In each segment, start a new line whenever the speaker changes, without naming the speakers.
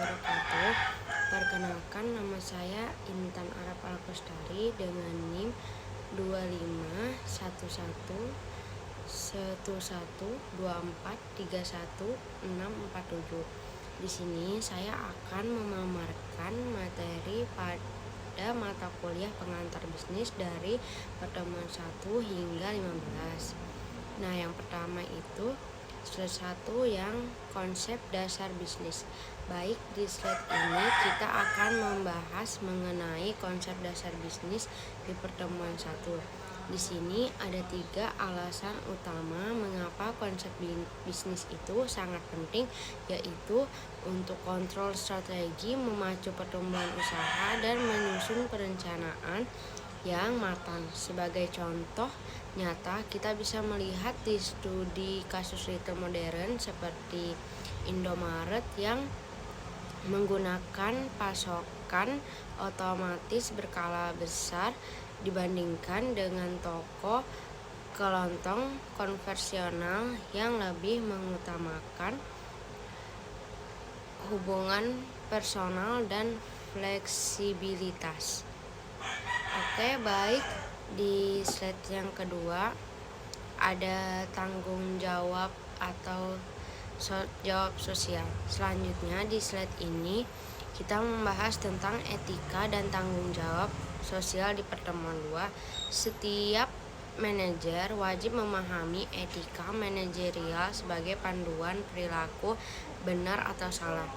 wabarakatuh. Perkenalkan, nama saya Intan Arap Alkustari dengan NIM 251111243167. Di sini saya akan memaparkan materi pada mata kuliah pengantar bisnis dari pertemuan 1 hingga 15. Nah, yang pertama itu slide 1 yang konsep dasar bisnis. Baik, di slide ini kita akan membahas mengenai konsep dasar bisnis di pertemuan 1. Di sini ada 3 alasan utama mengapa konsep bisnis itu sangat penting, yaitu untuk kontrol strategi, memacu pertumbuhan usaha, dan menyusun perencanaan yang matang. Sebagai contoh nyata, kita bisa melihat di studi kasus retail modern seperti Indomaret yang menggunakan pasokan otomatis berskala besar dibandingkan dengan toko kelontong konvensional yang lebih mengutamakan hubungan personal dan fleksibilitas. Oke, baik. Di slide yang kedua ada tanggung jawab atau jawab sosial. Selanjutnya di slide ini kita membahas tentang etika dan tanggung jawab sosial di pertemuan 2. Setiap manajer wajib memahami etika manajerial sebagai panduan perilaku benar atau salah.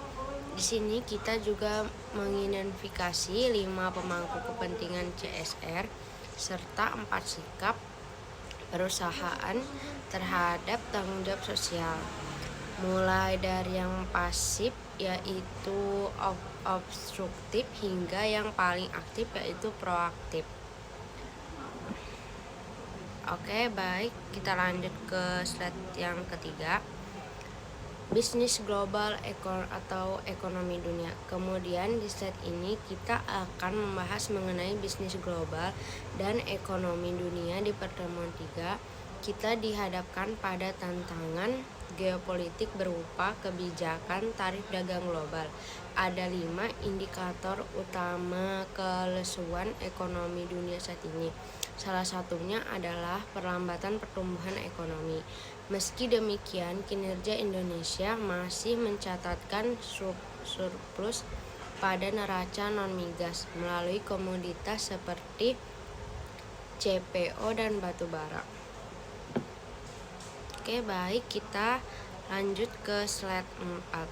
Di sini kita juga mengidentifikasi 5 pemangku kepentingan CSR serta 4 sikap perusahaan terhadap tanggung jawab sosial. Mulai dari yang pasif yaitu obstruktif hingga yang paling aktif yaitu proaktif. Oke, baik, kita lanjut ke slide yang ketiga. Bisnis global atau ekonomi dunia. Kemudian di slide ini kita akan membahas mengenai bisnis global dan ekonomi dunia. Di pertemuan 3 kita dihadapkan pada tantangan geopolitik berupa kebijakan tarif dagang global. Ada 5 indikator utama kelesuan ekonomi dunia saat ini. Salah satunya adalah perlambatan pertumbuhan ekonomi. Meski demikian, kinerja Indonesia masih mencatatkan surplus pada neraca non-migas melalui komoditas seperti CPO dan batu bara. Oke, baik, kita lanjut ke slide 4.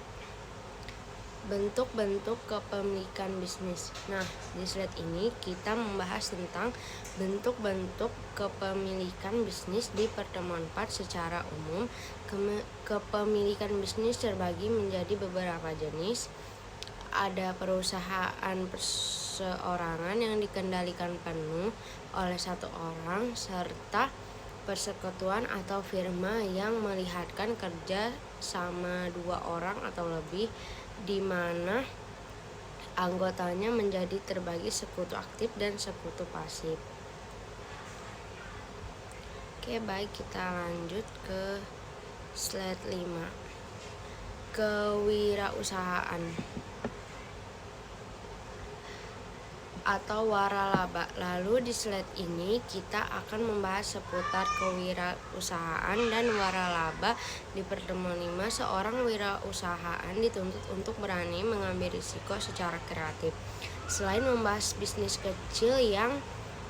Bentuk-bentuk kepemilikan bisnis. Nah, di slide ini kita membahas tentang bentuk-bentuk kepemilikan bisnis di pertemuan 4 secara umum. Kepemilikan bisnis terbagi menjadi beberapa jenis. Ada perusahaan perseorangan yang dikendalikan penuh oleh satu orang, serta persekutuan atau firma yang melihatkan kerja sama 2 orang atau lebih, di mana anggotanya menjadi terbagi sekutu aktif dan sekutu pasif. Oke, baik, kita lanjut ke slide 5. Kewirausahaan atau waralaba. Lalu di slide ini kita akan membahas seputar kewirausahaan dan waralaba. Di pertemuan 5, seorang wirausahaan dituntut untuk berani mengambil risiko secara kreatif. Selain membahas bisnis kecil yang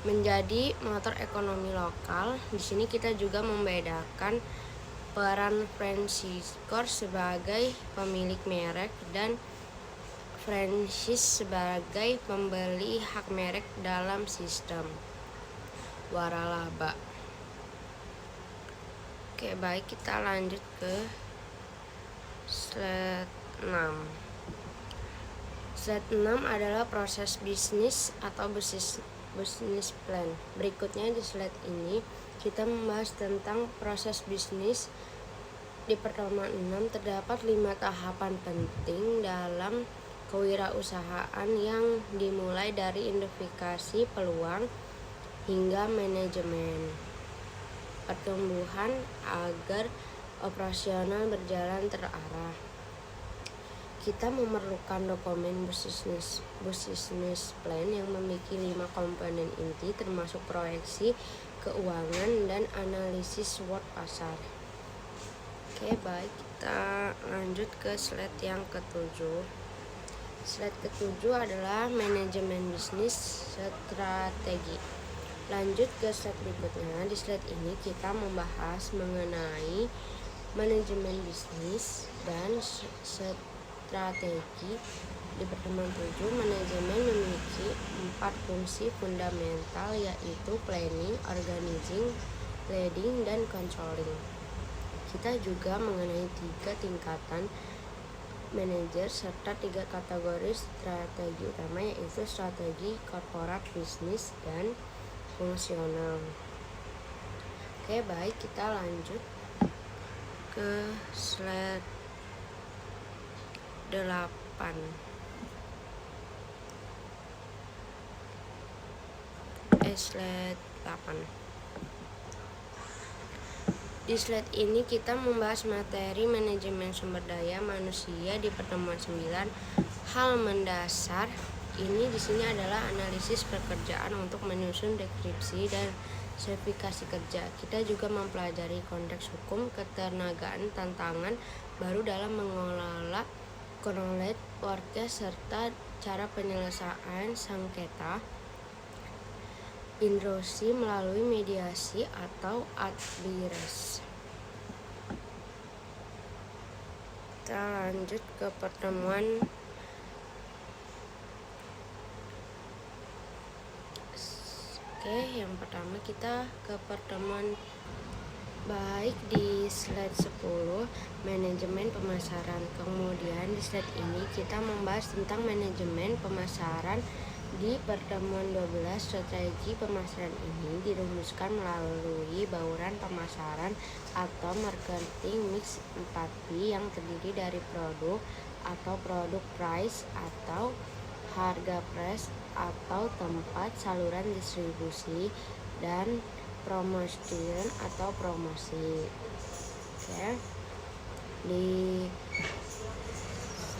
menjadi motor ekonomi lokal, di sini kita juga membedakan peran franchisor sebagai pemilik merek dan franchise sebagai pembeli hak merek dalam sistem waralaba. Oke, baik, kita lanjut ke slide 6. Slide 6 adalah proses bisnis atau business plan. Berikutnya di slide ini kita membahas tentang proses bisnis. Di pertemuan 6 terdapat 5 tahapan penting dalam kewirausahaan yang dimulai dari identifikasi peluang hingga manajemen pertumbuhan agar operasional berjalan terarah. kita memerlukan dokumen business plan yang memiliki 5 komponen inti termasuk proyeksi keuangan dan analisis SWOT pasar. Oke, baik, kita lanjut ke slide yang ketujuh. Slide ketujuh adalah manajemen bisnis strategi. Lanjut ke slide berikutnya. Di slide ini kita membahas mengenai manajemen bisnis dan strategi. Di pertemuan 7, manajemen memiliki 4 fungsi fundamental, yaitu planning, organizing, leading, dan controlling. Kita juga mengenai 3 tingkatan manajer serta 3 kategori strategi utama, yaitu strategi corporate, bisnis, dan fungsional. Oke, baik, kita lanjut ke slide 8. Slide 8. Di slide ini kita membahas materi manajemen sumber daya manusia di pertemuan 9. Hal mendasar ini di sini adalah analisis pekerjaan untuk menyusun deskripsi dan sertifikasi kerja. Kita juga mempelajari konteks hukum, ketenagaan, tantangan baru dalam mengelola knowledge worker serta cara penyelesaian sengketa industri melalui mediasi atau arbitrase. Kita lanjut ke pertemuan yang pertama kita ke pertemuan baik di slide 10 manajemen pemasaran. Kemudian di slide ini kita membahas tentang manajemen pemasaran. Di pertemuan 12, strategi pemasaran ini dirumuskan melalui bauran pemasaran atau marketing mix 4P yang terdiri dari produk atau produk price atau harga price atau tempat saluran distribusi dan promotion atau promosi. Oke. Di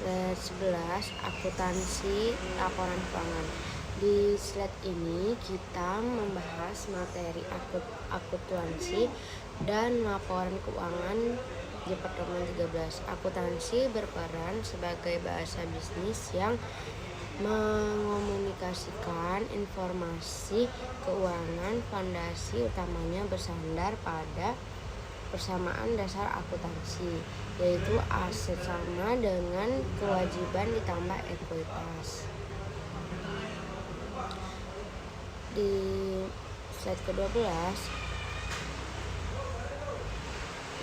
slide 11 akuntansi laporan keuangan. Di slide ini kita membahas materi akuntansi dan laporan keuangan di pertemuan 13. Akuntansi berperan sebagai bahasa bisnis yang mengomunikasikan informasi keuangan. Fondasi utamanya bersandar pada persamaan dasar akuntansi, yaitu aset sama dengan kewajiban ditambah ekuitas. Di slide ke-12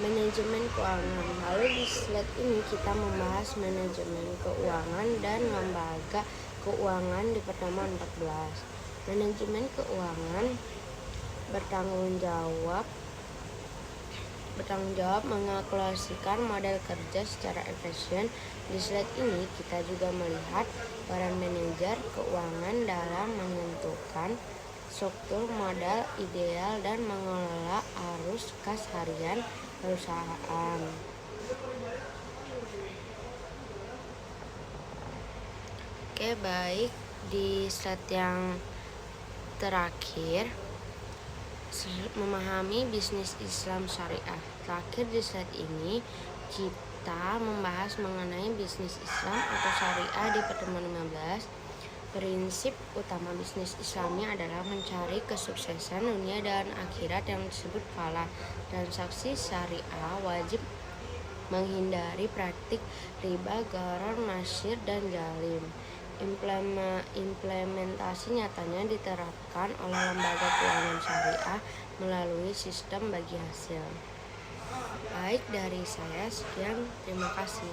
manajemen keuangan. Lalu di slide ini kita membahas manajemen keuangan dan lembaga keuangan di pertemuan 14. Manajemen keuangan bertanggung jawab mengalokasikan modal kerja secara efisien. Di slide ini kita juga melihat peran manajer keuangan dalam menentukan struktur modal ideal dan mengelola arus kas harian perusahaan. Oke, baik, di slide yang terakhir memahami bisnis Islam syariah. Terakhir di slide ini kita membahas mengenai bisnis Islam atau syariah di pertemuan 15. Prinsip utama bisnis Islami adalah mencari kesuksesan dunia dan akhirat yang disebut falah. Transaksi syariah wajib menghindari praktik riba, gharar, nasyir, dan zalim. Implementasi nyatanya diterapkan oleh lembaga keuangan syariah melalui sistem bagi hasil. Baik, dari saya sekian, terima kasih.